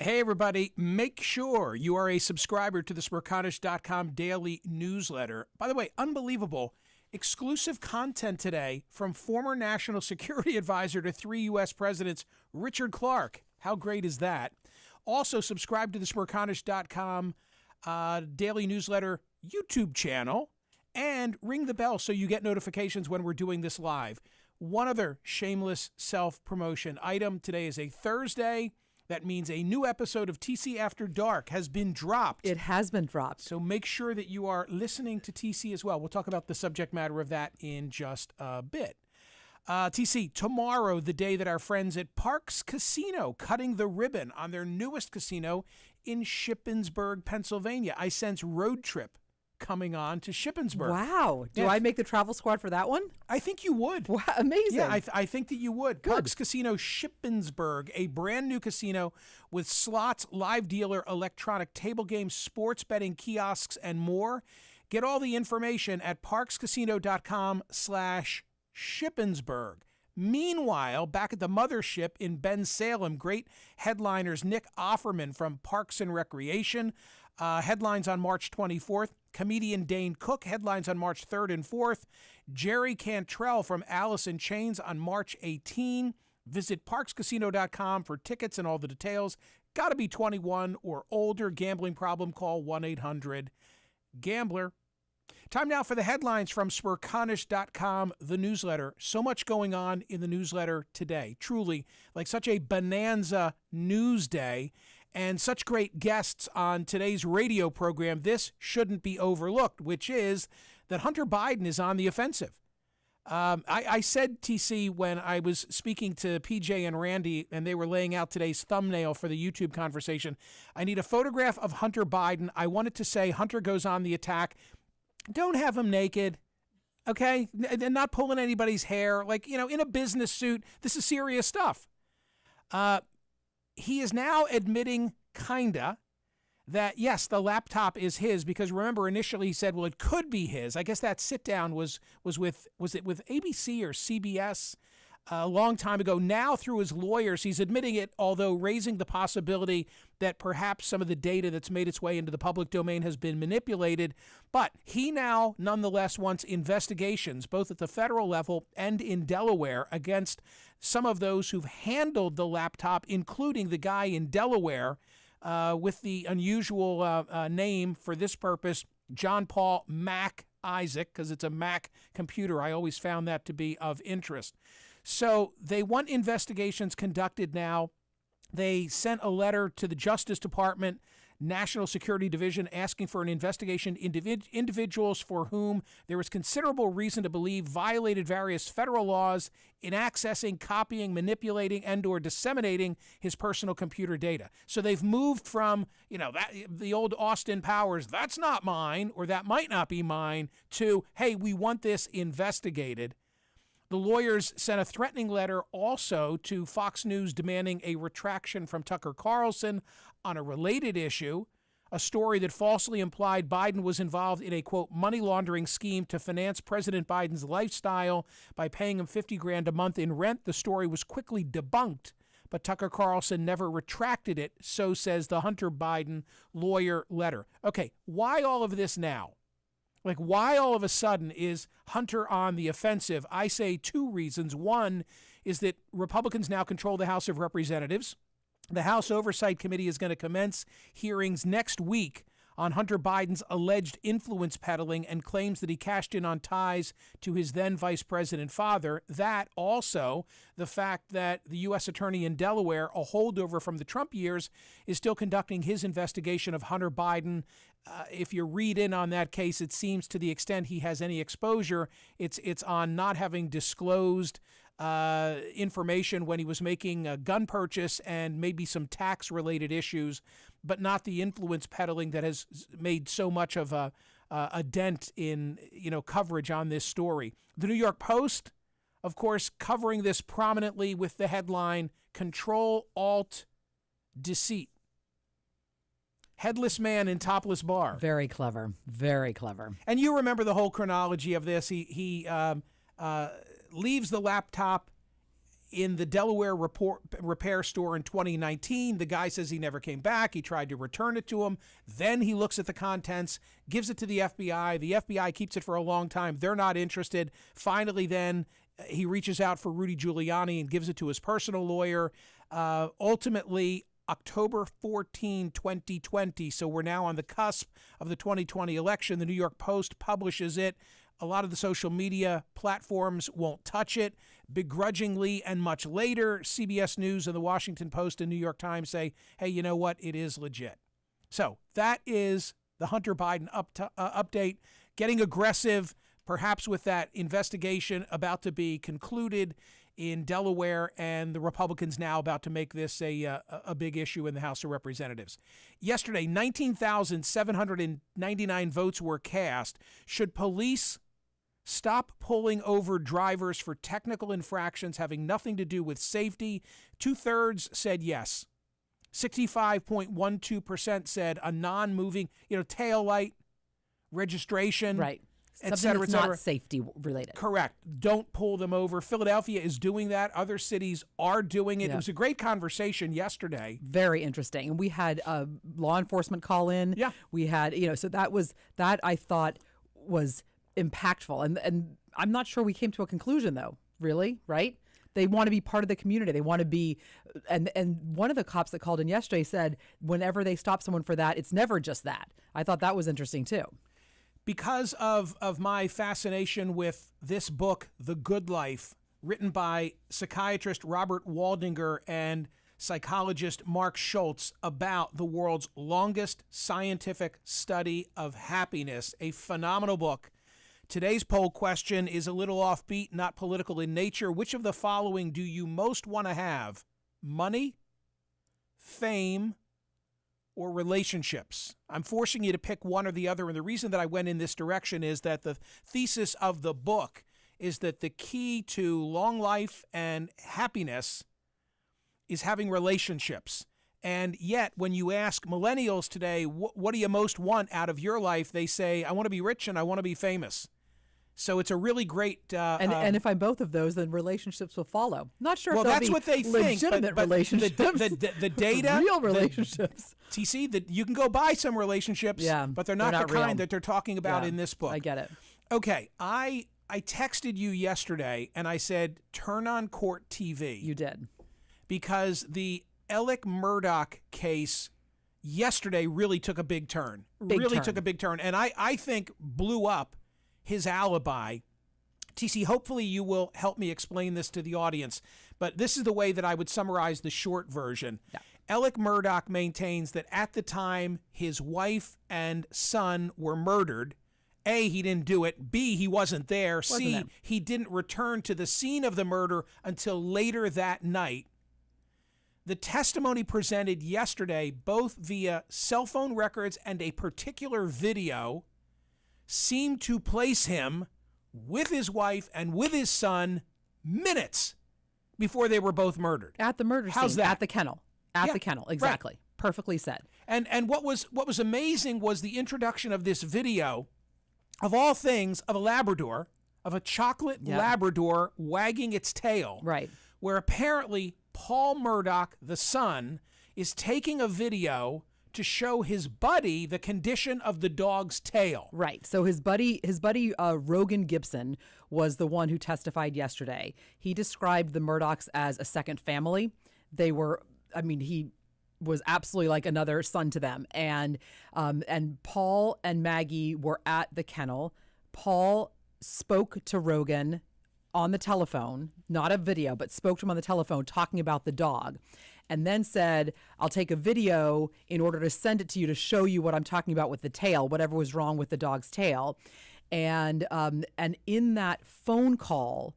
Hey, everybody, make sure you are a subscriber to the Smerconish.com daily newsletter. By the way, unbelievable. Exclusive content today from former National Security Advisor to 3 U.S. presidents, Richard Clarke. How great is that? Also, subscribe to the Smerconish.com daily newsletter YouTube channel and ring the bell so you get notifications when we're doing this live. One other shameless self-promotion item. Today is a Thursday. That means a new episode of TC After Dark has been dropped. It has been dropped. So make sure that you are listening to TC as well. We'll talk about the subject matter of that in just a bit. TC, tomorrow, the day that our friends at Parx Casino cutting the ribbon on their newest casino in Shippensburg, Pennsylvania. I sense road trip coming on to Shippensburg. Wow. Do I make the travel squad for that one? I think you would. Wow, amazing. Yeah, I think that you would. Parx Casino Shippensburg, a brand new casino with slots, live dealer, electronic table games, sports betting, kiosks, and more. Get all the information at parxcasino.com/Shippensburg. Meanwhile, back at the mothership in Bensalem, great headliners Nick Offerman from Parks and Recreation, headlines on March 24th. Comedian Dane Cook, headlines on March 3rd and 4th. Jerry Cantrell from Alice in Chains on March 18. Visit parxcasino.com for tickets and all the details. Got to be 21 or older. Gambling problem, call 1-800-GAMBLER. Time now for the headlines from Smerconish.com, the newsletter. So much going on in the newsletter today. Truly, like such a bonanza news day and such great guests on today's radio program. This shouldn't be overlooked, which is that Hunter Biden is on the offensive. I said, TC, when I was speaking to PJ and Randy and they were laying out today's thumbnail for the YouTube conversation, I need a photograph of Hunter Biden. I wanted to say Hunter goes on the attack. Don't have him naked, okay? And not pulling anybody's hair. Like, in a business suit. This is serious stuff. He is now admitting, kinda, that, yes, the laptop is his. Because remember, initially he said, well, it could be his. I guess that sit-down was with ABC or CBS a long time ago. Now, through his lawyers, he's admitting it, although raising the possibility that perhaps some of the data that's made its way into the public domain has been manipulated. But he now, nonetheless, wants investigations, both at the federal level and in Delaware, against some of those who've handled the laptop, including the guy in Delaware with the unusual name for this purpose, John Paul Mac Isaac, because it's a Mac computer. I always found that to be of interest. So they want investigations conducted now. They sent a letter to the Justice Department, National Security Division, asking for an investigation into individuals for whom there is considerable reason to believe violated various federal laws in accessing, copying, manipulating, and or disseminating his personal computer data. So they've moved from, the old Austin Powers, that's not mine, or that might not be mine, to, hey, we want this investigated. The lawyers sent a threatening letter also to Fox News demanding a retraction from Tucker Carlson on a related issue, a story that falsely implied Biden was involved in a, quote, money laundering scheme to finance President Biden's lifestyle by paying him $50,000 a month in rent. The story was quickly debunked, but Tucker Carlson never retracted it, so says the Hunter Biden lawyer letter. Okay, why all of this now? Like, why all of a sudden is Hunter on the offensive? I say two reasons. One is that Republicans now control the House of Representatives. The House Oversight Committee is going to commence hearings next week on Hunter Biden's alleged influence peddling and claims that he cashed in on ties to his then vice president father. That also, the fact that the U.S. attorney in Delaware, a holdover from the Trump years, is still conducting his investigation of Hunter Biden. If you read in on that case, it seems to the extent he has any exposure, it's on not having disclosed information when he was making a gun purchase and maybe some tax-related issues, but not the influence peddling that has made so much of a dent in coverage on this story. The New York Post, of course, covering this prominently with the headline, Control, Alt, Deceit. Headless man in topless bar. Very clever. Very clever. And you remember the whole chronology of this. He leaves the laptop in the Delaware repair store in 2019. The guy says he never came back. He tried to return it to him. Then he looks at the contents, gives it to the FBI. The FBI keeps it for a long time. They're not interested. Finally, then he reaches out for Rudy Giuliani and gives it to his personal lawyer. Ultimately, October 14, 2020. So we're now on the cusp of the 2020 election. The New York Post publishes it. A lot of the social media platforms won't touch it. Begrudgingly and much later, CBS News and the Washington Post and New York Times say, hey, you know what? It is legit. So that is the Hunter Biden update, getting aggressive, perhaps with that investigation about to be concluded in Delaware, and the Republicans now about to make this a big issue in the House of Representatives. Yesterday, 19,799 votes were cast. Should police stop pulling over drivers for technical infractions having nothing to do with safety? 2/3 said yes. 65.12% said a non-moving, tail light, registration. Right. Et Something cetera, that's et cetera. not safety related. Correct. Don't pull them over. Philadelphia is doing that. Other cities are doing it. Yeah. It was a great conversation yesterday. Very interesting. And we had law enforcement call in. Yeah. We had, so that I thought was impactful. And I'm not sure we came to a conclusion though, really, right? They want to be part of the community. They want to be, and one of the cops that called in yesterday said whenever they stop someone for that, it's never just that. I thought that was interesting too. Because of my fascination with this book, The Good Life, written by psychiatrist Robert Waldinger and psychologist Mark Schultz, about the world's longest scientific study of happiness, a phenomenal book. Today's poll question is a little offbeat, not political in nature. Which of the following do you most want to have? Money, fame, or relationships? I'm forcing you to pick one or the other, and the reason that I went in this direction is that the thesis of the book is that the key to long life and happiness is having relationships. And yet, when you ask millennials today, what do you most want out of your life, they say, I want to be rich and I want to be famous. So it's a really great... and if I'm both of those, then relationships will follow. Not sure well, if that's be what they think. legitimate But relationships. the data... Real relationships. TC, that you can go buy some relationships, but they're not the real. kind that they're talking about in this book. I get it. Okay, I texted you yesterday, and I said, turn on Court TV. You did. Because the Alec Murdoch case yesterday really took a big turn. Took a big turn. And I think blew up his alibi. TC, hopefully you will help me explain this to the audience, but this is the way that I would summarize the short version. Yeah. Alec Murdoch maintains that at the time his wife and son were murdered, A, he didn't do it, B, he wasn't there, C, he didn't return to the scene of the murder until later that night. The testimony presented yesterday, both via cell phone records and a particular video, seemed to place him with his wife and with his son minutes before they were both murdered. At the murder How's scene. that? At the kennel. At the kennel. Exactly. Right. Perfectly said. And what was amazing was the introduction of this video, of all things, of a Labrador, of a chocolate Labrador wagging its tail. Right. Where apparently Paul Murdoch, the son, is taking a video to show his buddy the condition of the dog's tail. Right. So his buddy, Rogan Gibson, was the one who testified yesterday. He described the Murdochs as a second family. They were, he was absolutely like another son to them. And Paul and Maggie were at the kennel. Paul spoke to Rogan on the telephone, not a video, but spoke to him on the telephone talking about the dog. And then said, I'll take a video in order to send it to you to show you what I'm talking about with the tail, whatever was wrong with the dog's tail. And in that phone call,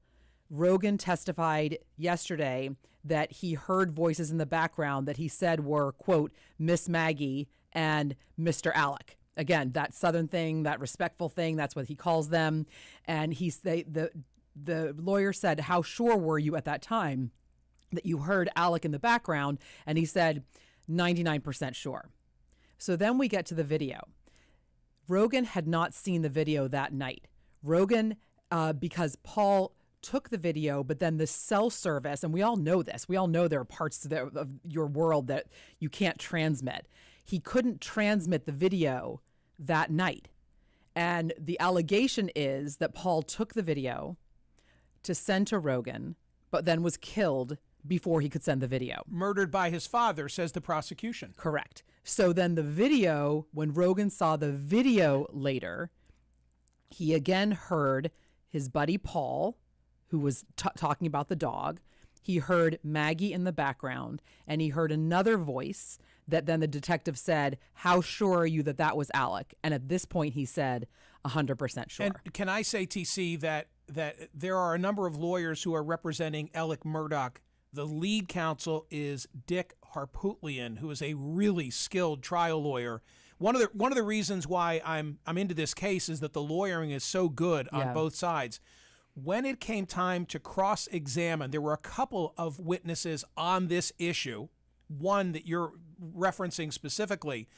Rogan testified yesterday that he heard voices in the background that he said were, quote, Miss Maggie and Mr. Alec. Again, that Southern thing, that respectful thing, that's what he calls them. And the lawyer said, how sure were you at that time that you heard Alec in the background? And he said, 99% sure. So then we get to the video. Rogan had not seen the video that night. Rogan, because Paul took the video, but then the cell service, and we all know this, we all know there are parts of your world that you can't transmit. He couldn't transmit the video that night. And the allegation is that Paul took the video to send to Rogan, but then was killed before he could send the video. Murdered by his father, says the prosecution. Correct. So then the video, when Rogan saw the video later, he again heard his buddy Paul, who was talking about the dog. He heard Maggie in the background, and he heard another voice that then the detective said, "How sure are you that that was Alec?" And at this point, he said, 100% sure. And can I say, TC, that there are a number of lawyers who are representing Alec Murdoch. The lead counsel is Dick Harpootlian, who is a really skilled trial lawyer. One of the reasons why I'm into this case is that the lawyering is so good on both sides. When it came time to cross-examine, there were a couple of witnesses on this issue, one that you're referencing specifically.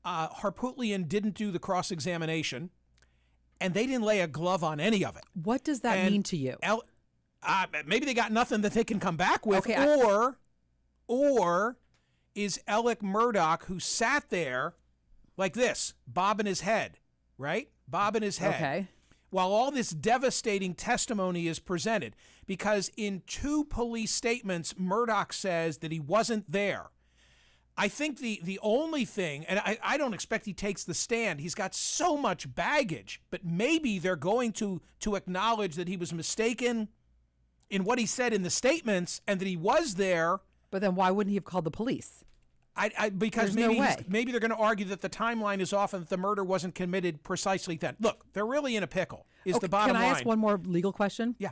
Harpootlian didn't do the cross-examination, and they didn't lay a glove on any of it. What does that mean to you? Maybe they got nothing that they can come back with, or is Alec Murdoch, who sat there like this, bobbing his head, right? Bobbing his head. Okay. While all this devastating testimony is presented, because in 2 police statements, Murdoch says that he wasn't there. I think the only thing, and I don't expect he takes the stand, he's got so much baggage, but maybe they're going to acknowledge that he was mistaken in what he said in the statements and that he was there. But then why wouldn't he have called the police? Because There's maybe no way. Maybe they're going to argue that the timeline is off and that the murder wasn't committed precisely then. Look, they're really in a pickle, is the bottom line. Can I ask one more legal question? Yeah.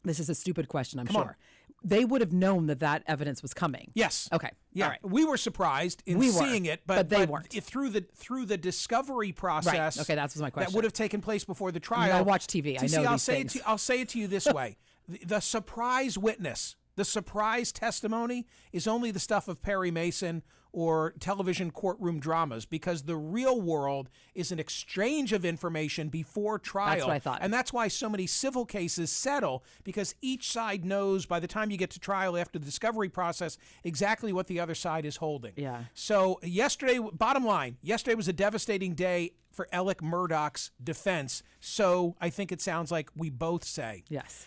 This is a stupid question, I'm Come sure. on. They would have known that evidence was coming. Yes. Okay. Yeah. All right. We were surprised in seeing it, but they weren't. Through the discovery process. Right. Okay, that was my question. That would have taken place before the trial. I watch TV. I know these things. I'll say it to you this way: the surprise witness, the surprise testimony, is only the stuff of Perry Mason or television courtroom dramas, because the real world is an exchange of information before trial. That's what I thought. And that's why so many civil cases settle, because each side knows by the time you get to trial after the discovery process exactly what the other side is holding. Yeah. So yesterday, bottom line, yesterday was a devastating day for Alec Murdoch's defense. So I think it sounds like we both say. Yes.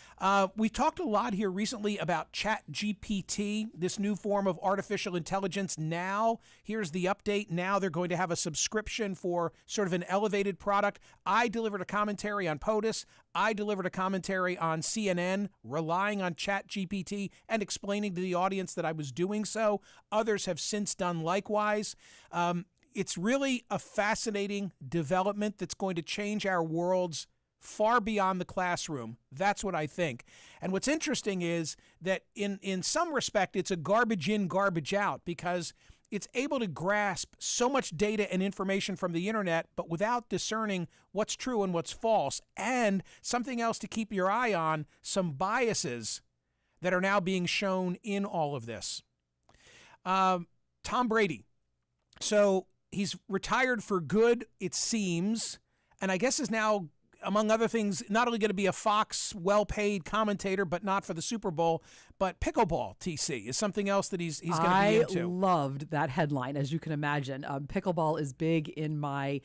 We've talked a lot here recently about ChatGPT, this new form of artificial intelligence. Now, here's the update. Now they're going to have a subscription for sort of an elevated product. I delivered a commentary on POTUS. I delivered a commentary on CNN, relying on ChatGPT and explaining to the audience that I was doing so. Others have since done likewise. It's really a fascinating development that's going to change our worlds far beyond the classroom. That's what I think. And what's interesting is that in some respect, it's a garbage in, garbage out, because it's able to grasp so much data and information from the internet, but without discerning what's true and what's false. And something else to keep your eye on, some biases that are now being shown in all of this. Tom Brady. So he's retired for good, it seems, and I guess is now, among other things, not only going to be a Fox well-paid commentator, but not for the Super Bowl, but pickleball, TC, is something else that he's going to be into. I loved that headline, as you can imagine. Pickleball is big in my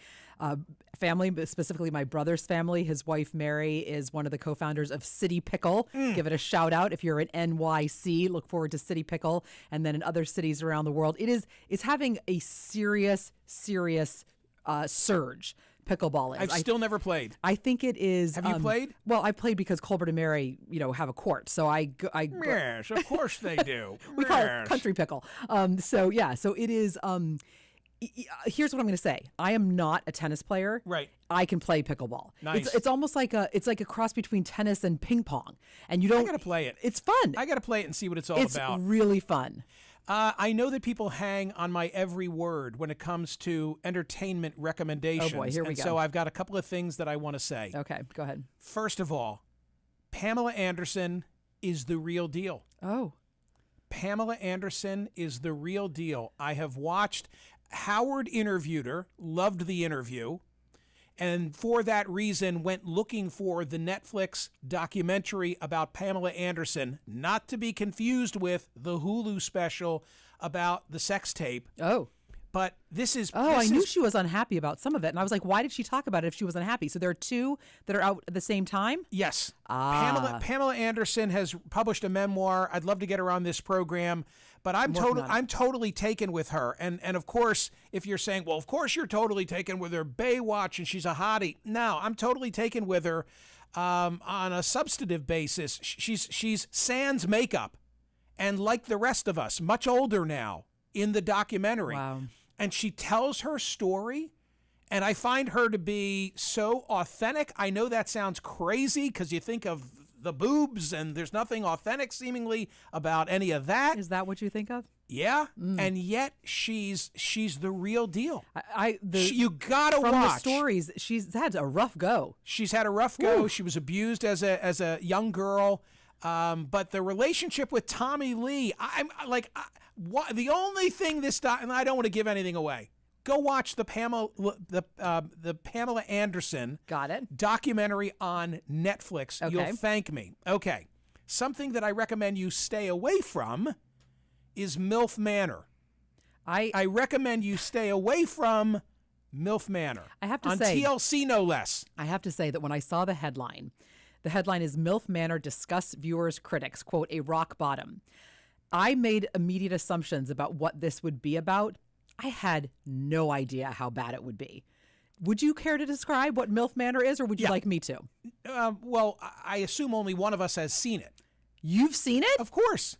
family, but specifically my brother's family. His wife, Mary, is one of the co-founders of City Pickle. Give it a shout out if you're in NYC. Look forward to City Pickle, and then in other cities around the world. It's having a serious surge. Pickleball is. I've still never played. I think it is. Have you played? Well, I played because Colbert and Mary, have a court. So Yes, of course they do. We call it country pickle. So it is. Here's what I'm going to say. I am not a tennis player. Right. I can play pickleball. Nice. It's almost like a cross between tennis and ping pong. And you don't. I got to play it. It's fun. I got to play it and see what it's all about. It's really fun. I know that people hang on my every word when it comes to entertainment recommendations. Oh boy, here we go. So I've got a couple of things that I want to say. Okay, go ahead. First of all, Pamela Anderson is the real deal. Oh. Pamela Anderson is the real deal. I have watched. Howard interviewed her, loved the interview, and for that reason went looking for the Netflix documentary about Pamela Anderson, not to be confused with the Hulu special about the sex tape. Oh. But this is... I knew she was unhappy about some of it. And I was like, why did she talk about it if she was unhappy? So there are two that are out at the same time? Yes. Pamela Anderson has published a memoir. I'd love to get her on this program. But I'm totally taken with her. And of course, if you're saying, well, of course you're totally taken with her, Baywatch, and she's a hottie. No, I'm totally taken with her on a substantive basis. She's sans makeup. And like the rest of us, much older now in the documentary. Wow. And she tells her story, and I find her to be so authentic. I know that sounds crazy because you think of the boobs, and there's nothing authentic seemingly about any of that. Is that what you think of? Yeah, and yet she's the real deal. You gotta watch. From the stories, she's had a rough go. She's had a rough go. Ooh. She was abused as a young girl. But the relationship with Tommy Lee, the only thing and I don't want to give anything away. Go watch the Pamela Anderson documentary on Netflix. Okay. You'll thank me. Okay. Something that I recommend you stay away from is MILF Manor. I recommend you stay away from MILF Manor. I have to on say, TLC no less. I have to say that when I saw the headline is MILF Manor discuss viewers' critics, quote, a rock bottom. I made immediate assumptions about what this would be about. I had no idea how bad it would be. Would you care to describe what MILF Manor is, or would you like me to? Well, I assume only one of us has seen it. You've seen it? Of course.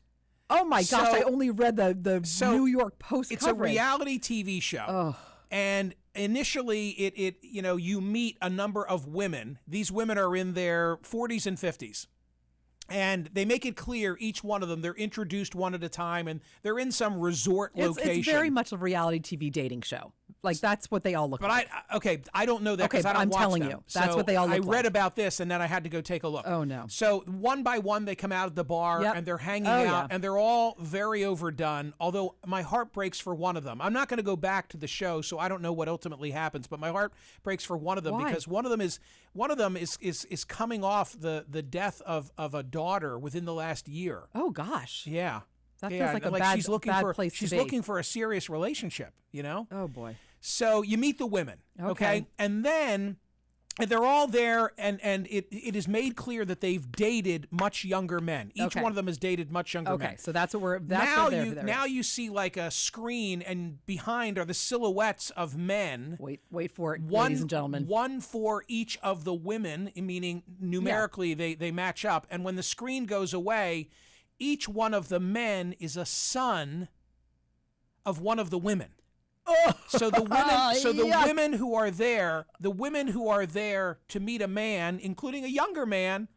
Oh my gosh, I only read the New York Post It's coverage. a reality TV show. Oh. And initially you meet a number of women. These women are in their 40s and 50s. And they make it clear, each one of them, they're introduced one at a time, and they're in some resort location. It's very much a reality TV dating show. Like, that's what they all look like. But I don't know that because I don't watch them. I'm telling you, that's what they all look like. I read about this, and then I had to go take a look. Oh, no. So one by one, they come out of the bar, and they're hanging out, and they're all very overdone, although my heart breaks for one of them. I'm not going to go back to the show, so I don't know what ultimately happens, but my heart breaks for one of them. Why? Because one of them is coming off the death of a daughter within the last year. Oh, gosh. Yeah. That feels like a bad place to be. She's looking for a serious relationship, you know? Oh, boy. So you meet the women, okay? And then they're all there, and it is made clear that they've dated much younger men. Each one of them has dated much younger men. Okay, so that's what now you see like a screen, and behind are the silhouettes of men. Wait for it, ladies and gentlemen. One for each of the women, meaning numerically they match up. And when the screen goes away, each one of the men is a son of one of the women. So the women who are there, to meet a man, including a younger man,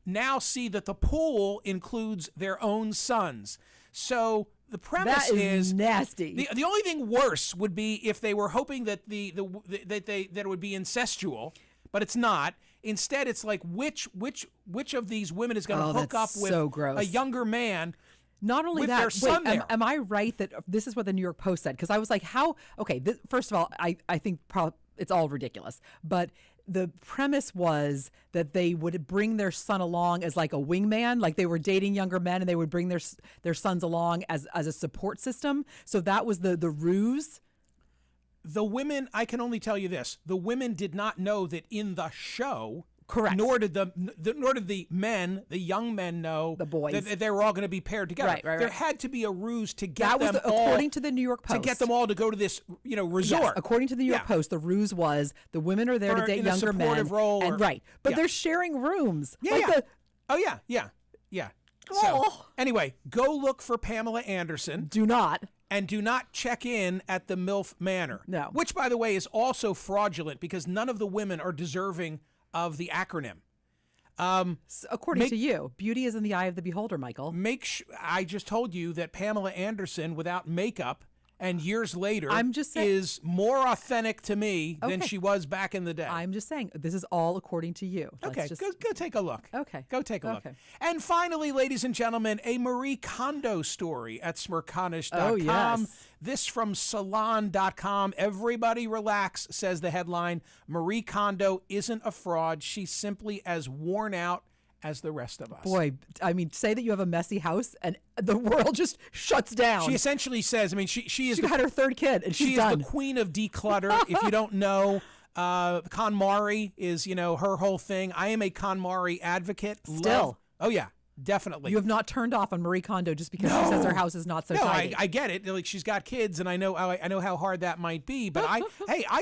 now see that the pool includes their own sons. So the premise is nasty. The only thing worse would be if they were hoping that that it would be incestual, but it's not. Instead, it's like which of these women is going to hook up with a younger man. Not only that, am I right that this is what the New York Post said? Because I was like, how? Okay, first of all, I think it's all ridiculous. But the premise was that they would bring their son along as like a wingman, like they were dating younger men, and they would bring their sons along as a support system. So that was the ruse. The women, I can only tell you this: the women did not know that in the show. Correct. Nor did the men, the young men, know the boys that they were all going to be paired together. Right. There had to be a ruse to get them according to the New York Post, to get them all to go to this, resort. Yes, according to the New York Post, the ruse was the women are there to date younger men, but they're sharing rooms. Yeah. So anyway, go look for Pamela Anderson. Do not check in at the MILF Manor. No. Which, by the way, is also fraudulent because none of the women are deserving of the acronym. According to you, beauty is in the eye of the beholder, Michael. I just told you that Pamela Anderson, without makeup and years later I'm just saying, is more authentic to me than Okay. she was back in the day. I'm just saying, this is all according to you. Okay, Just, go take a look. Okay. Go take a look. Okay. And finally, ladies and gentlemen, a Marie Kondo story at Smerconish.com. Oh, yes. This from Salon.com. Everybody relax, says the headline. Marie Kondo isn't a fraud. She's simply as worn out as the rest of us. Boy, I mean, say that you have a messy house and the world just shuts down. She essentially says, I mean, she is She got her third kid and she's she done. is the queen of declutter. If you don't know, KonMari is, her whole thing. I am a KonMari advocate. Still. Oh, yeah, definitely. You have not turned off on Marie Kondo just because she says her house is not so No, tidy. I get it. Like, she's got kids, and I know how hard that might be. But I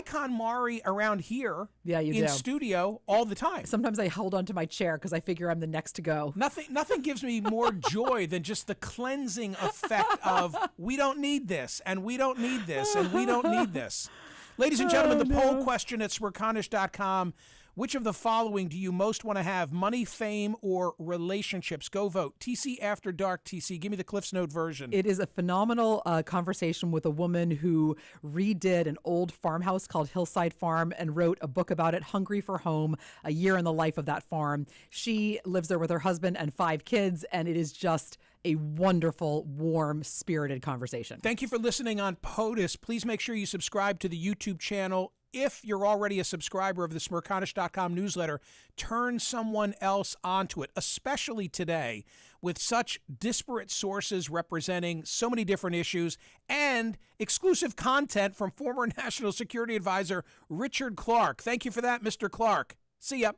KonMari around here Yeah, you in do. studio all the time. Sometimes I hold onto my chair because I figure I'm the next to go. Nothing gives me more joy than just the cleansing effect of we don't need this, and we don't need this, and we don't need this. Ladies and gentlemen, the poll question at Smerconish.com. Which of the following do you most want to have? Money, fame, or relationships? Go vote. TC After Dark, TC. Give me the Cliff's Note version. It is a phenomenal conversation with a woman who redid an old farmhouse called Hillside Farm and wrote a book about it, Hungry for Home, a year in the life of that farm. She lives there with her husband and 5 kids, and it is just a wonderful, warm, spirited conversation. Thank you for listening on POTUS. Please make sure you subscribe to the YouTube channel. If you're already a subscriber of the Smerconish.com newsletter, turn someone else onto it, especially today with such disparate sources representing so many different issues and exclusive content from former National Security Advisor Richard Clark. Thank you for that, Mr. Clark. See ya.